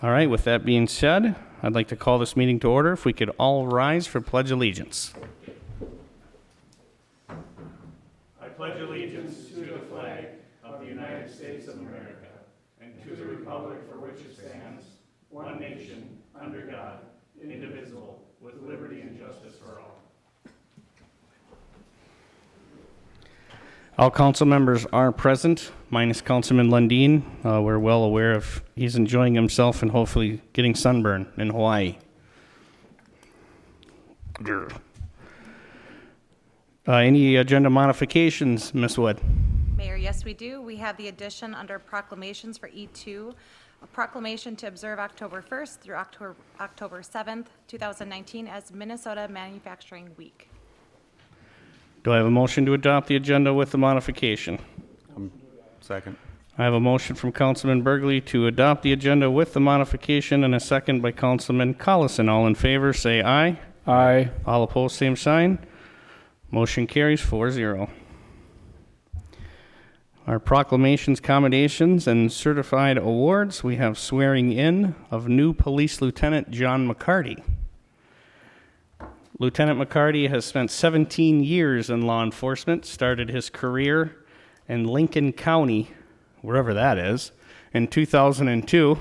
All right, with that being said, I'd like to call this meeting to order. If we could all rise for Pledge Allegiance. I pledge allegiance to the flag of the United States of America and to the republic for which it stands, one nation, under God, indivisible, with liberty and justice for all. All council members are present, minus Councilman Lundin. We're well aware of he's enjoying himself and hopefully getting sunburn in Hawaii. Any agenda modifications, Ms. Wood? Mayor, yes, we do. We have the addition under proclamations for E2, a proclamation to observe October 1st through October 7th, 2019 as Minnesota Manufacturing Week. Do I have a motion to adopt the agenda with the modification? Second. I have a motion from Councilman Burgley to adopt the agenda with the modification and a second by Councilman Collison. All in favor, say aye. Aye. All opposed, same sign. Motion carries 4-0. Our proclamations, commendations, and certified awards. We have swearing in of new Police Lieutenant John McCarty. Lieutenant McCarty has spent 17 years in law enforcement, started his career in Lincoln County, wherever that is, in 2002.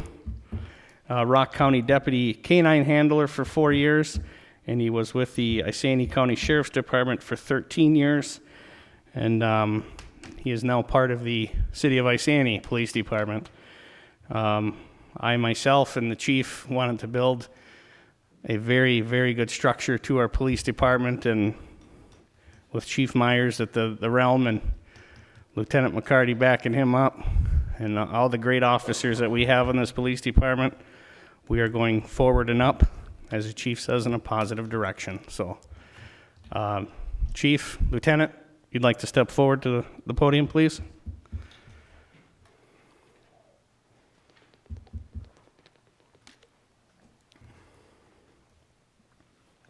Rock County Deputy K-9 Handler for 4 years, and he was with the Isanti County Sheriff's Department for 13 years, and he is now part of the City of Isanti Police Department. I myself and the chief wanted to build a very, very good structure to our police department, and with Chief Myers at the realm and Lieutenant McCarty backing him up and all the great officers that we have in this police department, we are going forward and up, as the chief says, in a positive direction. So, Chief, Lieutenant, you'd like to step forward to the podium, please?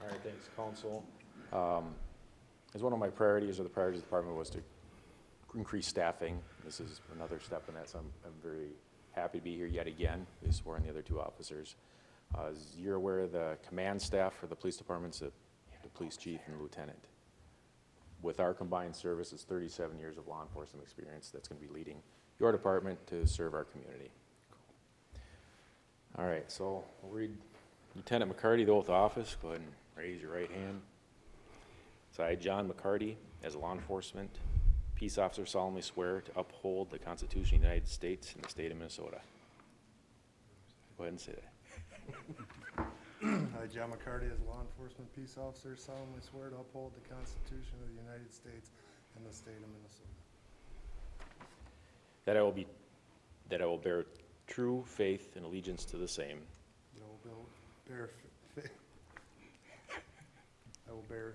All right, thanks, Council. As one of my priorities, or the priorities of the department, was to increase staffing. This is another step in that, so I'm very happy to be here yet again. We swore in the other two officers. As you're aware, the command staff for the police department's the police chief and the lieutenant. With our combined services, 37 years of law enforcement experience, that's going to be leading your department to serve our community. All right, so we'll read Lieutenant McCarty, the oath of office. Go ahead and raise your right hand. So I, John McCarty, as a law enforcement peace officer, solemnly swear to uphold the Constitution of the United States and the state of Minnesota. Go ahead and say that. I, John McCarty, as a law enforcement peace officer, solemnly swear to uphold the Constitution of the United States and the state of Minnesota. That I will bear true faith and allegiance to the same. I will bear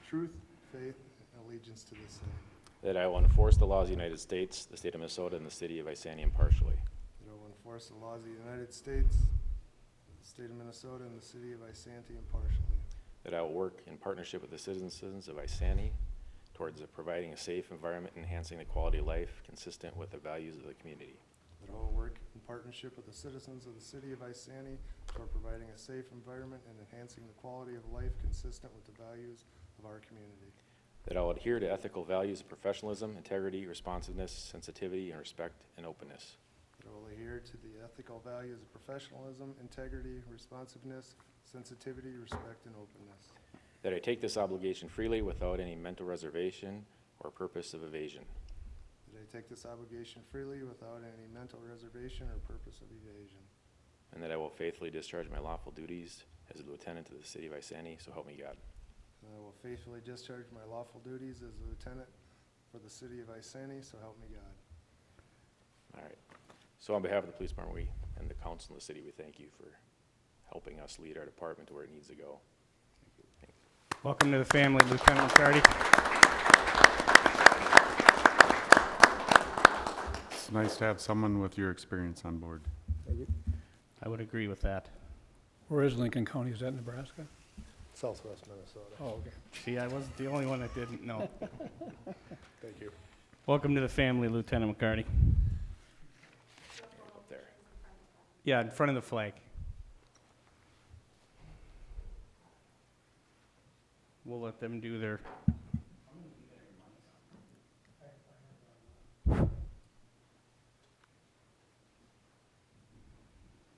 truth, faith, and allegiance to the same. That I will enforce the laws of the United States, the state of Minnesota, and the city of Isanti impartially. That I will enforce the laws of the United States, the state of Minnesota, and the city of Isanti impartially. That I will work in partnership with the citizens of Isanti towards providing a safe environment and enhancing the quality of life consistent with the values of the community. That I will work in partnership with the citizens of the city of Isanti toward providing a safe environment and enhancing the quality of life consistent with the values of our community. That I will adhere to ethical values of professionalism, integrity, responsiveness, sensitivity, and respect and openness. That I will adhere to the ethical values of professionalism, integrity, responsiveness, sensitivity, respect, and openness. That I take this obligation freely without any mental reservation or purpose of evasion. That I take this obligation freely without any mental reservation or purpose of evasion. And that I will faithfully discharge my lawful duties as a lieutenant to the city of Isanti, so help me God. And I will faithfully discharge my lawful duties as a lieutenant for the city of Isanti, so help me God. All right. So on behalf of the police department and the council and the city, we thank you for helping us lead our department to where it needs to go. Thank you. Welcome to the family, Lieutenant McCarty. It's nice to have someone with your experience on board. I would agree with that. Where is Lincoln County? Is that Nebraska? Southwest Minnesota. Oh, okay. See, I wasn't the only one that didn't know. Thank you. Welcome to the family, Lieutenant McCarty. Up there. Yeah, in front of the flag. We'll let them do their.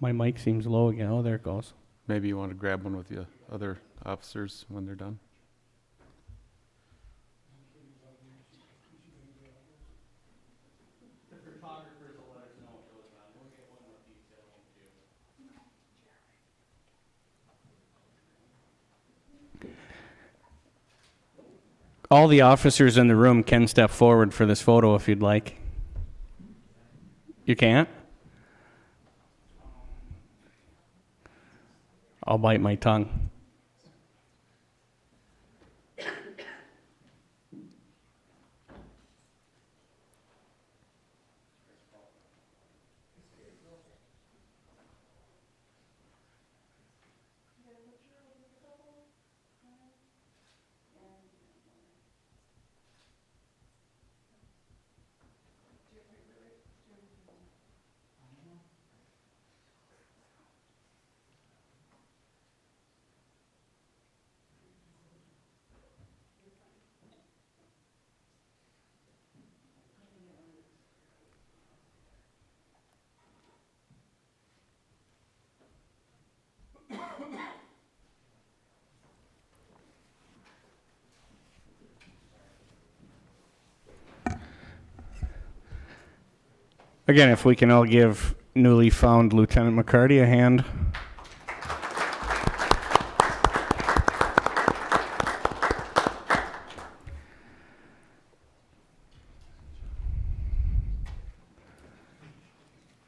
My mic seems low again. Oh, there it goes. Maybe you want to grab one with the other officers when they're done. All the officers in the room can step forward for this photo if you'd like. You can't? I'll bite my tongue. Again, if we can all give newly found Lieutenant McCarty a hand.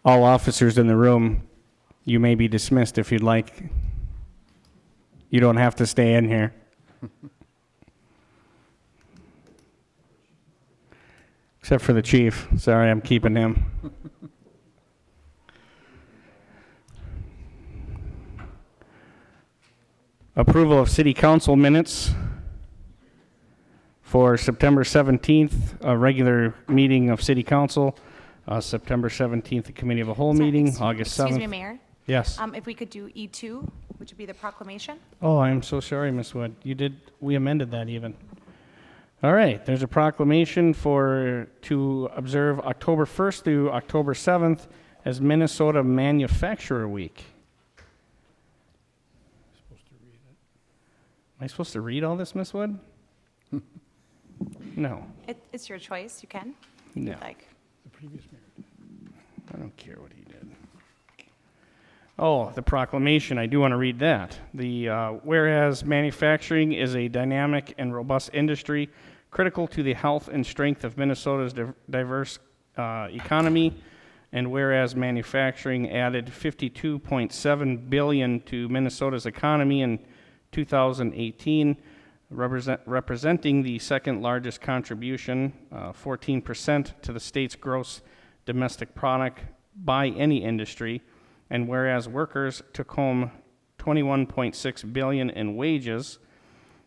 All officers in the room, you may be dismissed if you'd like. You don't have to stay in here. Except for the chief. Sorry, I'm keeping him. Approval of city council minutes for September 17th, a regular meeting of city council. September 17th, the committee of a whole meeting. August 7th. Excuse me, Mayor. Yes. If we could do E2, which would be the proclamation. Oh, I'm so sorry, Ms. Wood. We amended that even. All right, there's a proclamation to observe October 1st through October 7th as Minnesota Manufacturer Week. Am I supposed to read all this, Ms. Wood? No. It's your choice. You can. If No. you'd like. The previous mayor. I don't care what he did. Oh, the proclamation, I do want to read that. Whereas manufacturing is a dynamic and robust industry critical to the health and strength of Minnesota's diverse economy, and whereas manufacturing added $52.7 billion to Minnesota's economy in 2018, representing the second largest contribution, 14% to the state's gross domestic product by any industry, and whereas workers took home $21.6 billion in wages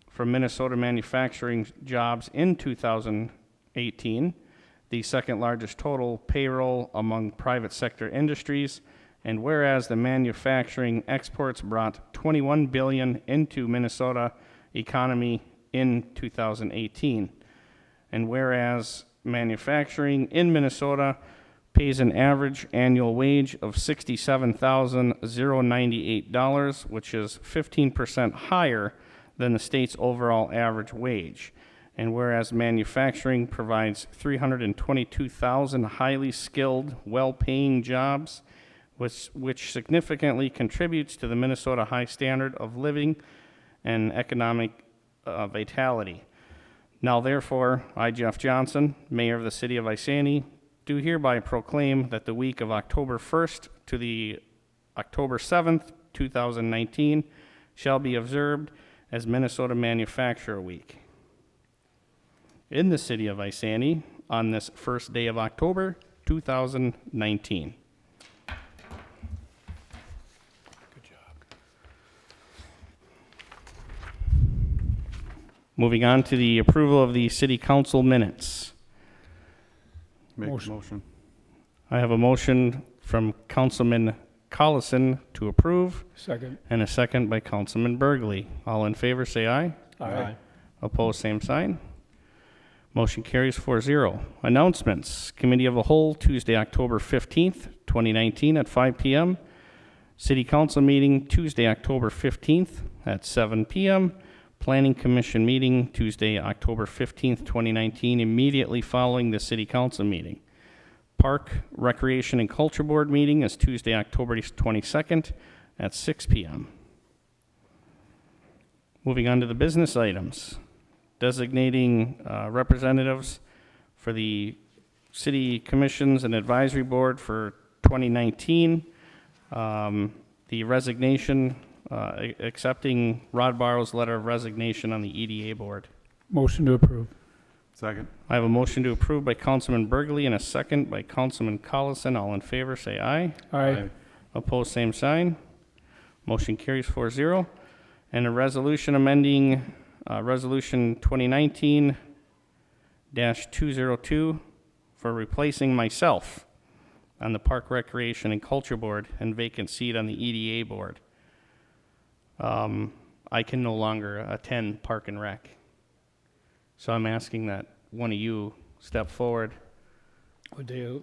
from Minnesota manufacturing jobs in 2018, the second largest total payroll among private sector industries, and whereas the manufacturing exports brought $21 billion into Minnesota economy in 2018, and whereas manufacturing in Minnesota pays an average annual wage of $67,098, which is 15% higher than the state's overall average wage. And whereas manufacturing provides 322,000 highly skilled, well-paying jobs, which significantly contributes to the Minnesota high standard of living and economic vitality. Now therefore, I, Jeff Johnson, Mayor of the City of Isani, do hereby proclaim that the week of October 1st to the October 7th, 2019, shall be observed as Minnesota Manufacturer Week. In the City of Isani, on this first day of October, 2019. Good job. Moving on to the approval of the City Council minutes. Make a Motion. motion. I have a motion from Councilman Collison to approve, Second. and a second by Councilman Burgley. All in favor, say aye. Aye. Opposed, same sign. Motion carries 4-0. Announcements. Committee of the Whole, Tuesday, October 15th, 2019 at 5 p.m. City Council meeting, Tuesday, October 15th at 7 p.m. Planning Commission meeting, Tuesday, October 15th, 2019, immediately following the City Council meeting. Park, Recreation, and Culture Board meeting is Tuesday, October 22nd at 6 p.m. Moving on to the business items. Designating representatives for the City Commissions and Advisory Board for 2019. The resignation, accepting Rod Barrow's letter of resignation on the EDA Board. Motion to approve. Second. I have a motion to approve by Councilman Burgley and a second by Councilman Collison. All in favor, say aye. Aye. Opposed, same sign. Motion carries 4-0. And a resolution amending Resolution 2019-202 for replacing myself on the Park, Recreation, and Culture Board and vacant seat on the EDA Board. I can no longer attend Park and Rec. So I'm asking that one of you step forward. What day is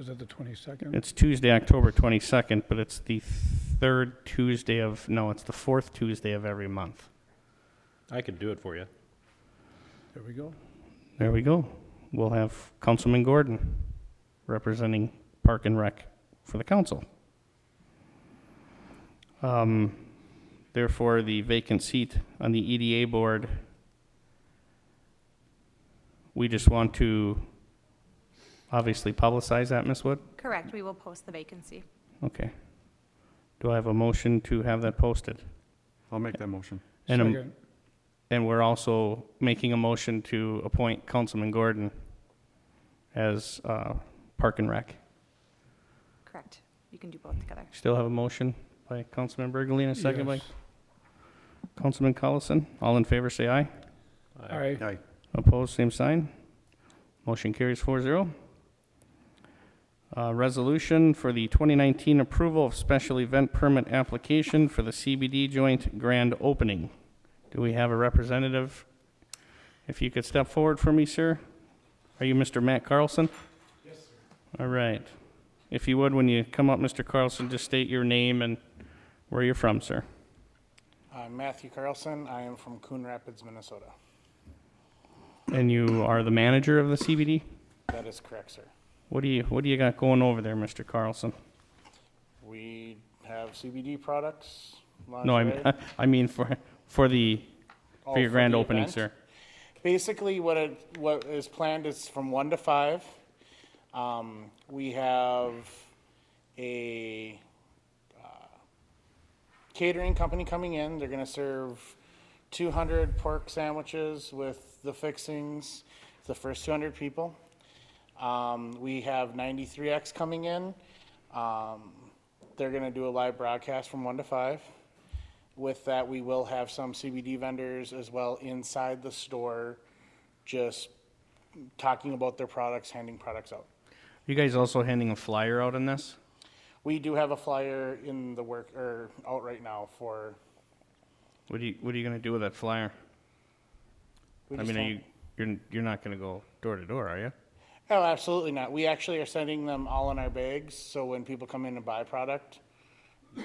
it, the 22nd? It's Tuesday, October 22nd, but it's the third Tuesday of, no, it's the fourth Tuesday of every month. I could do it for you. There we go. There we go. We'll have Councilman Gordon representing Park and Rec for the council. Therefore, the vacant seat on the EDA board, we just want to obviously publicize that, Ms. Wood? Correct, we will post the vacancy. Okay. Do I have a motion to have that posted? I'll make that motion. And Second. And we're also making a motion to appoint Councilman Gordon as Park and Rec. Correct, you can do both together. Still have a motion by Councilman Burgley and a second by Yes. Councilman Collison. All in favor, say aye. Aye. Aye. Opposed, same sign. Motion carries 4-0. Resolution for the 2019 approval of special event permit application for the CBD joint grand opening. Do we have a representative? If you could step forward for me, sir. Are you Mr. Matt Carlson? Yes, sir. All right. If you would, when you come up, Mr. Carlson, just state your name and where you're from, sir. I'm Matthew Carlson. I am from Coon Rapids, Minnesota. And you are the manager of the CBD? That is correct, sir. What do you got going over there, Mr. Carlson? We have CBD products. No, lingerie. I mean for Oh, your grand the opening, event? sir. Basically, what is planned is from 1 to 5. We have a catering company coming in. They're going to serve 200 pork sandwiches with the fixings, the first 200 people. We have 93X coming in. They're going to do a live broadcast from 1 to 5. With that, we will have some CBD vendors as well inside the store, just talking about their products, handing products out. You guys also handing a flyer out on this? We do have a flyer in the work, or out right now for. What are you going to do with that flyer? we I just mean, don't- you're not going to go door to door, are you? Oh, absolutely not. We actually are sending them all in our bags, so when people come in and buy product,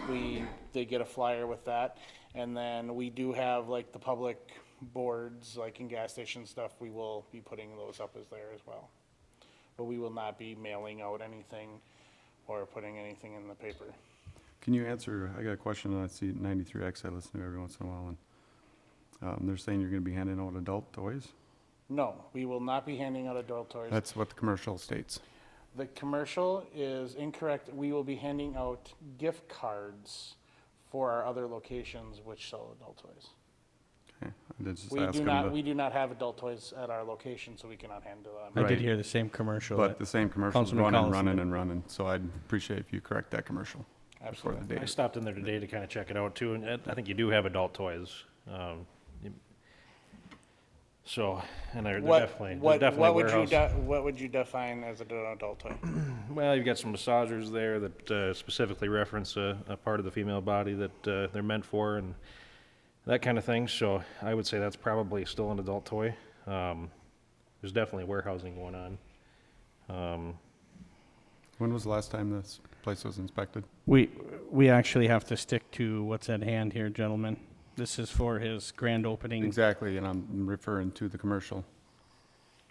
they get a flyer with that. And then we do have like the public boards, like in gas station stuff, we will be putting those up as there as well. But we will not be mailing out anything or putting anything in the paper. Can you answer, I got a question, I see 93X, I listen to every once in a while, and they're saying you're gonna be handing out adult toys? No, we will not be handing out adult toys. That's what the commercial states. The commercial is incorrect. We will be handing out gift cards for our other locations which sell adult toys. Okay, I did just We ask do them not, to- we do not have adult toys at our location, so we cannot handle them. I did Right. hear the same commercial. But the same commercial's Councilman running, Collison running, did. and running, so I'd appreciate if you correct that commercial before the Absolutely. I date. stopped in there today to kind of check it out too, and I think you do have adult toys. So, and they're What, definitely, what, they're definitely what would you, warehouse. what would you define as an adult toy? Well, you've got some massagers there that specifically reference a part of the female body that they're meant for and that kind of thing. So I would say that's probably still an adult toy. There's definitely warehousing going on. When was the last time this place was inspected? We actually have to stick to what's at hand here, gentlemen. This is for his grand opening. Exactly, and I'm referring to the commercial,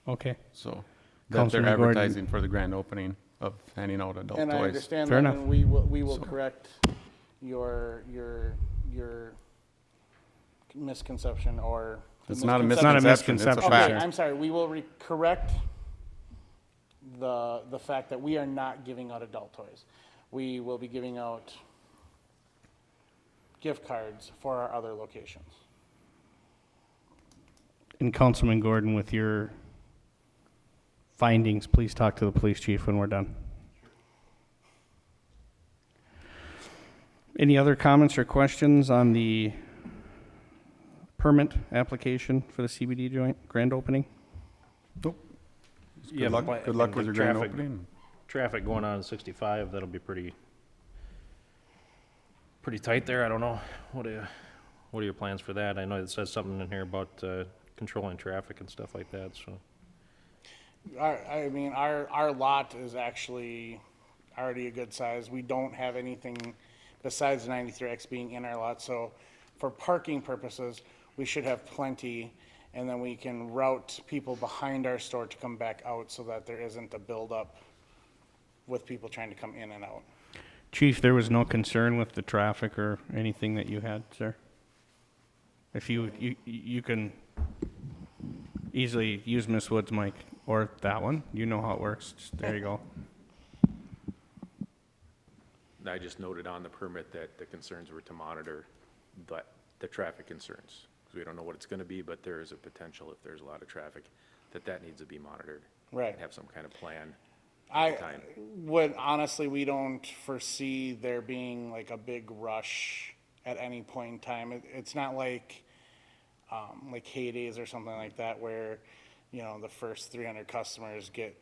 Okay. so. That they're Councilman Gordon. advertising for the grand opening of handing out adult And I toys. understand Fair that, enough. and we will So- correct your misconception or. the It's not a misconception. misconception, it's a misconception, fact. Okay, I'm sorry, we will correct the fact that we are not giving out adult toys. We will be giving out gift cards for our other locations. And Councilman Gordon, with your findings, please talk to the police chief when we're done. Any other comments or questions on the permit application for the CBD joint grand opening? Yeah, Good luck, but good luck the with your grand traffic- opening. Traffic going on 65, that'll be pretty tight there. I don't know. What are your plans for that? I know it says something in here about controlling traffic and stuff like that, so. Our lot is actually already a good size. We don't have anything besides the 93X being in our lot, so for parking purposes, we should have plenty, and then we can route people behind our store to come back out so that there isn't a buildup with people trying to come in and out. Chief, there was no concern with the traffic or anything that you had, sir? If you can easily use Miss Wood's mic, or that one, you know how it works, just, there you go. I just noted on the permit that the concerns were to monitor the traffic concerns. Because we don't know what it's gonna be, but there is a potential if there's a lot of traffic, that needs to be monitored. Right. And have some kind of plan at the time. Honestly, we don't foresee there being like a big rush at any point in time. It's not like heydays or something like that where, the first 300 customers get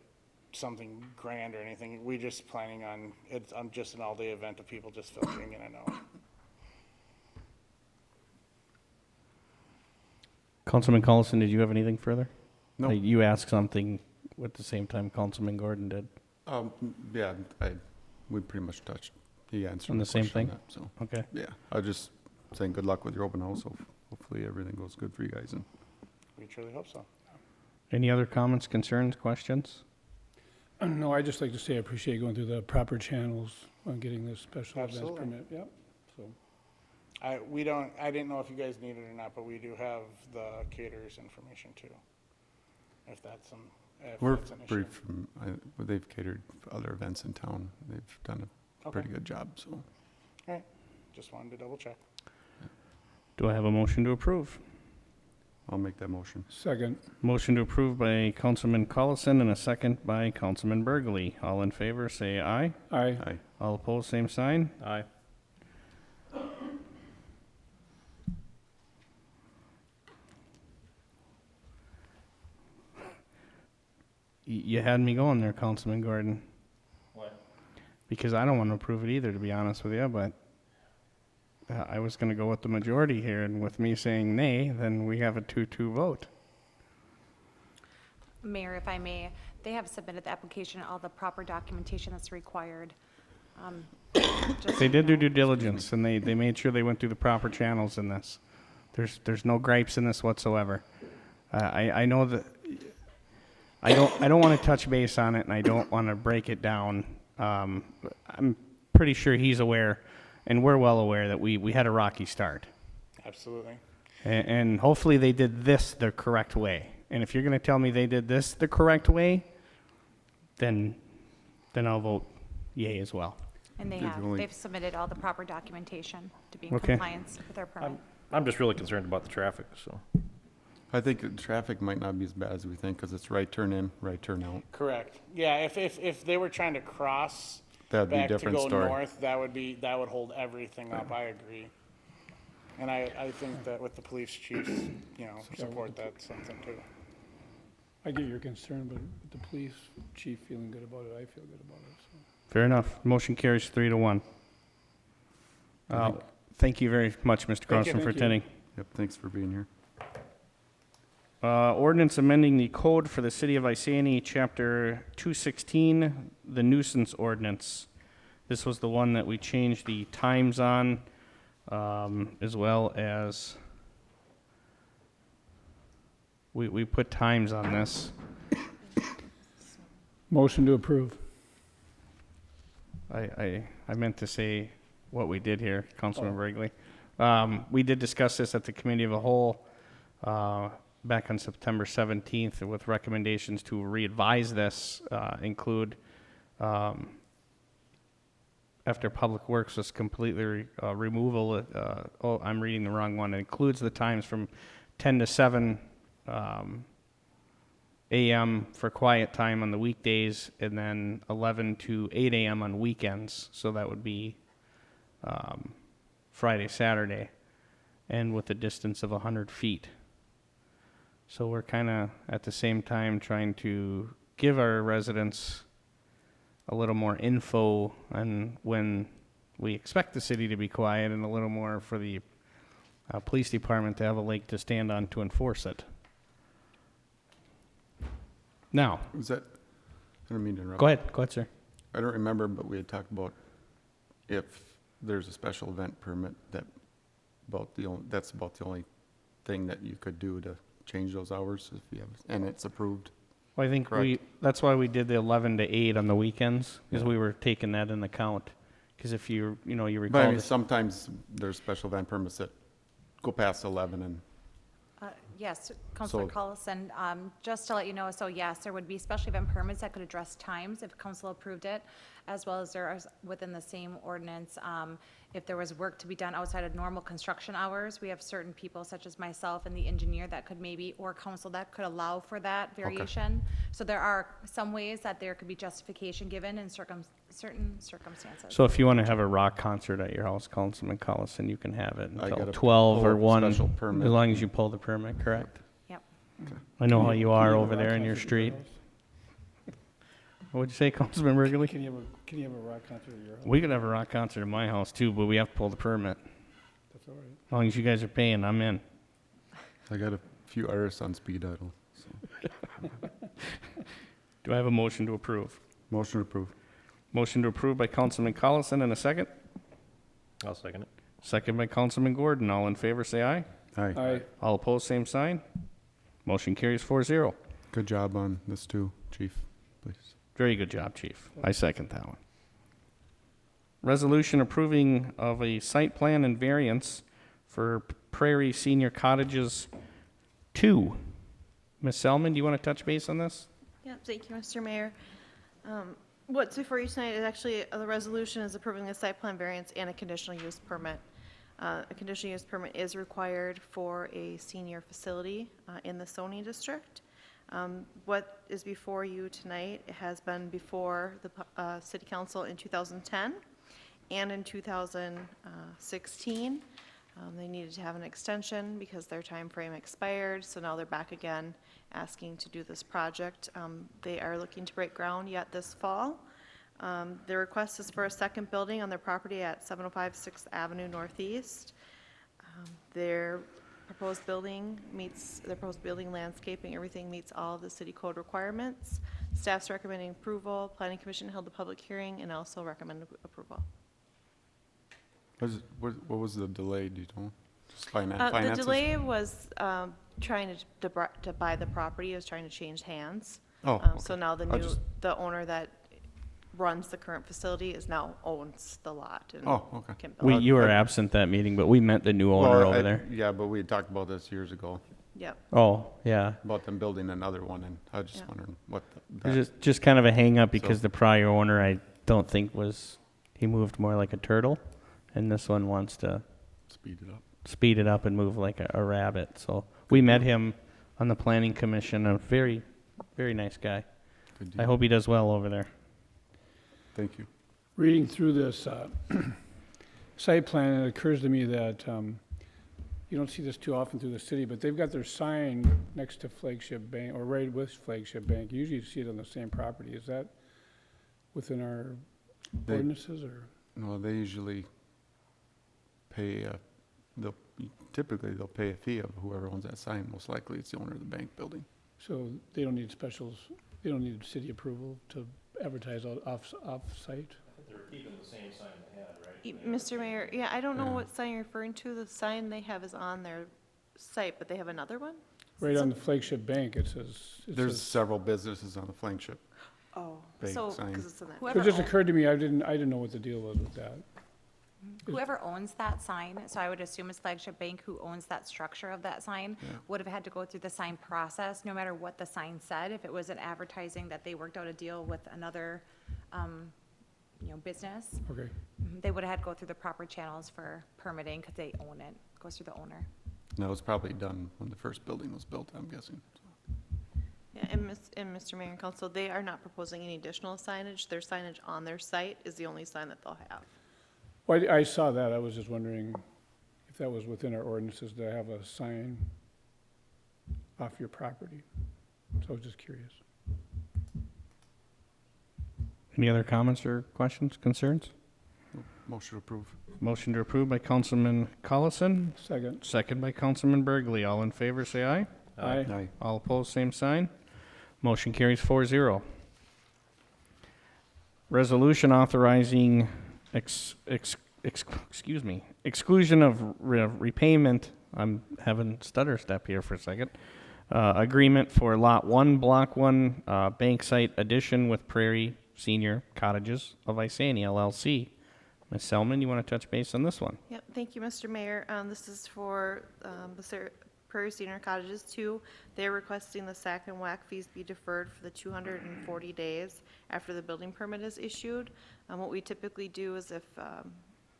something grand or anything. We're just planning on, it's just an all-day event of people just filtering in and out. Councilman Collison, did you have anything further? No. You asked something at the same time Councilman Gordon did. Yeah, we pretty much touched, he answered. On the same question on thing? that, So, Okay. yeah, I was just saying good luck with your open house, hopefully everything goes good for you guys, and We truly hope so. Any other comments, concerns, questions? No, I'd just like to say I appreciate going through the proper channels on getting this special events Absolutely. permit, yep, so. I didn't know if you guys need it or not, but we do have the caterers information too. If that's an we're issue. pretty, they've catered for other events in town, they've done a Okay. pretty good job, so. All right, just wanted to double check. Do I have a motion to approve? I'll make that motion. Second, Motion to approve by Councilman Collison and a second by Councilman Burgley. All in favor, say aye. aye. Aye. All opposed, same sign. Aye. You had me going there, Councilman Gordon. What? Because I don't want to approve it either, to be honest with you, but I was going to go with the majority here, and with me saying nay, then we have a 2-2 vote. Mayor, if I may, they have submitted the application and all the proper documentation that's required. Just They so did you do know. due diligence, and they made sure they went through the proper channels in this. There's no gripes in this whatsoever. I know that I don't want to touch base on it, and I don't want to break it down. I'm pretty sure he's aware, and we're well aware that we had a rocky start, Absolutely. and hopefully they did this the correct way. And if you're going to tell me they did this the correct way, then I'll vote yay as well. And they Did have, you only- they've submitted all the proper documentation to be in Okay. compliance with their permit. I'm just really concerned about the traffic, so. I think the traffic might not be as bad as we think, because it's right turn in, right turn out. Correct. Yeah, if they were trying to cross That'd be a back to different go story. north, that would hold everything up. I agree. And I think that with the police chiefs, you know, support, that's something too. I get your concern, but with the police chief feeling good about it, I feel good about it, so. Fair enough. Motion carries 3-1. Thank you very much, Mr. Thank you. Crossman, for Thank you. attending. Yep, thanks for being here. Ordinance amending the code for the city of Isani, chapter 216, the nuisance ordinance. This was the one that we changed the times on, as well as we put times on this. Motion to approve. I meant to say what we did here, Councilman Wrigley. We did discuss this at the committee of the whole, back on September 17th with recommendations to revise this, include, after Public Works was completely removal, I'm reading the wrong one. It includes the times from 10 to 7 a.m. for quiet time on the weekdays, and then 11 to 8 a.m. on weekends. So that would be Friday, Saturday, and with a distance of 100 feet. So we're kind of at the same time trying to give our residents a little more info on when we expect the city to be quiet, and a little more for the police department to have a leg to stand on to enforce it. Now, Was that, I don't mean to interrupt. go ahead, sir. I don't remember, but we had talked about if there's a special event permit, that's about the only thing that you could do to change those hours if you have, and it's approved. Well, I think Correct. that's why we did the 11 to 8 on the weekends, because Yeah. we were taking that into account. Because if you But I recall, mean, sometimes there's special event permits that go past 11 and, Yes, Councilor So- Collison, just to let you know, so yes, there would be special event permits that could address times if council approved it, as well as there is within the same ordinance, if there was work to be done outside of normal construction hours, we have certain people such as myself and the engineer that could maybe, or council that could allow for that variation. So there are some ways that there could be justification given in certain circumstances. so if you want to have a rock concert at your house, Councilman Collison, you can have it I until gotta 12 or pull a 1, special permit. as long as you pull the permit, correct? Yep. I know how you are Can over have a there rock in your concert at street. house? What'd you say, Councilman Wrigley? Can you have a rock concert at your house? We could have a rock concert at my house too, but we have to pull the permit. That's all right. As long as you guys are paying, I'm in. I got a few artists on speed dial, so. Do I have a motion to approve? Motion approved. Motion to approve by Councilman Collison, and a second? I'll second it. Second by Councilman Gordon. All in favor, say aye. Aye. Aye. All opposed, same sign. Motion carries 4-0. Good job on this too, chief, please. Very good job, Chief. I second that one. Resolution approving of a site plan and variance for Prairie Senior Cottages 2. Ms. Selman, do you want to touch base on this? Yeah, thank you, Mr. Mayor. What's before you tonight is actually, the resolution is approving the site plan variance and a conditional use permit. A conditional use permit is required for a senior facility in the zoning district. What is before you tonight has been before the city council in 2010 and in 2016. They needed to have an extension because their time frame expired, so now they're back again asking to do this project. They are looking to break ground yet this fall. The request is for a second building on their property at 705 6th Avenue Northeast. Their proposed building landscaping, everything meets all of the city code requirements. Staff's recommending approval. Planning Commission held a public hearing and also recommended approval. What was the delay, do you know? Just The finances? delay was trying to buy the property, is trying to change hands. Oh, So okay. now I just- the owner that runs the current facility owns the lot. And Oh, okay. can build. You were absent that meeting, but we met the new owner Well, over I- there. Yeah, but we had talked about this years ago, Yep. Oh, yeah. about them building another one, and I was just Yeah. wondering what There's just kind of a hang up because So- the prior owner, I don't think he moved more like a turtle, and this one wants to speed it up. speed it up and move like a rabbit. So we met him on the planning commission, a very, very nice guy. Good I deal. hope he does well over there. Thank you. Reading through this site plan, it occurs to me that you don't see this too often through the city, but they've got their sign next to Flagship Bank, or right with Flagship Bank. Usually you see it on the same property. Is that within our They- ordinances, or? No, they usually pay, typically they'll pay a fee of whoever owns that sign. Most likely it's the owner of the bank building. So they don't need specials, they don't need city approval to advertise off-site? They're keeping the same sign they had, right? Mr. Mayor, yeah, I don't know Yeah. what sign you're referring to. The sign they have is on their site, but they have another one? Right on the Flagship Bank, it says. There's several businesses on the Flagship. Oh, Bank so, sign. because it's in that. So it just occurred to me, I didn't know what the deal was with that. Whoever owns that sign, so I would assume it's Flagship Bank who owns that structure of that sign, would have had to go through the sign process, no matter what the sign said. If it was an advertising that they worked out a deal with another, business, Okay. they would have had to go through the proper channels for permitting because they own it. Goes through the owner. And that was probably done when the first building was built, I'm guessing. Yeah, and Mr. Mayor and Council, they are not proposing any additional signage. Their signage on their site is the only sign that they'll have. Well, I saw that, I was just wondering if that was within our ordinances to have a sign off your property. So I was just curious. Any other comments or questions, concerns? Motion to approve. Motion to approve by Councilman Collison, Second. second by Councilman Burgley. All in favor, say aye. Aye. Aye. All opposed, same sign. Motion carries 4-0. Resolution authorizing exclusion of repayment, I'm having stutter step here for a second, agreement for Lot 1, Block 1, bank site addition with Prairie Senior Cottages of Isani LLC. Ms. Selman, you want to touch base on this one? Yep, thank you, Mr. Mayor. This is for Prairie Senior Cottages 2. They're requesting the sack and whack fees be deferred for the 240 days after the building permit is issued. What we typically do is if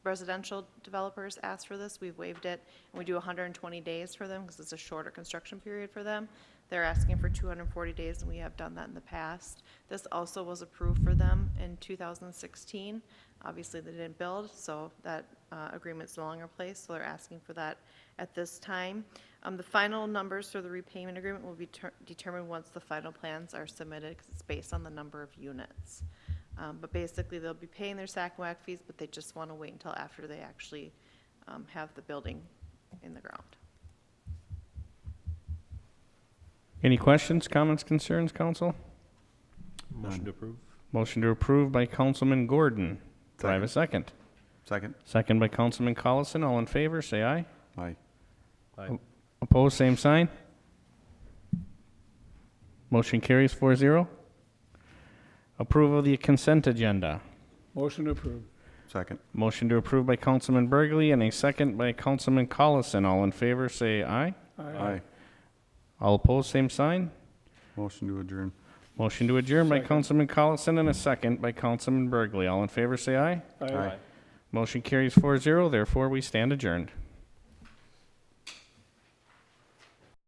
residential developers ask for this, we've waived it, and we do 120 days for them because it's a shorter construction period for them. They're asking for 240 days, and we have done that in the past. This also was approved for them in 2016. Obviously, they didn't build, so that agreement's no longer in place, so they're asking for that at this time. The final numbers for the repayment agreement will be determined once the final plans are submitted, because it's based on the number of units. But basically, they'll be paying their sack and whack fees, but they just want to wait until after they actually have the building in the ground. Any questions, comments, concerns, council? Motion to approve? Motion to approve by Councilman Gordon. Do I have a second? Second? Second by Councilman Collison. All in favor, say aye. Aye. Aye. Opposed, same sign. Motion carries 4-0. Approval of the consent agenda. Motion to approve. Second? Motion to approve by Councilman Burgley and a second by Councilman Collison. All in favor, say aye. Aye. All opposed, same sign. Motion to adjourn. Motion to adjourn by Second. Councilman Collison and a second by Councilman Burgley. All in favor, say aye. Aye. Motion carries 4-0. Therefore, we stand adjourned.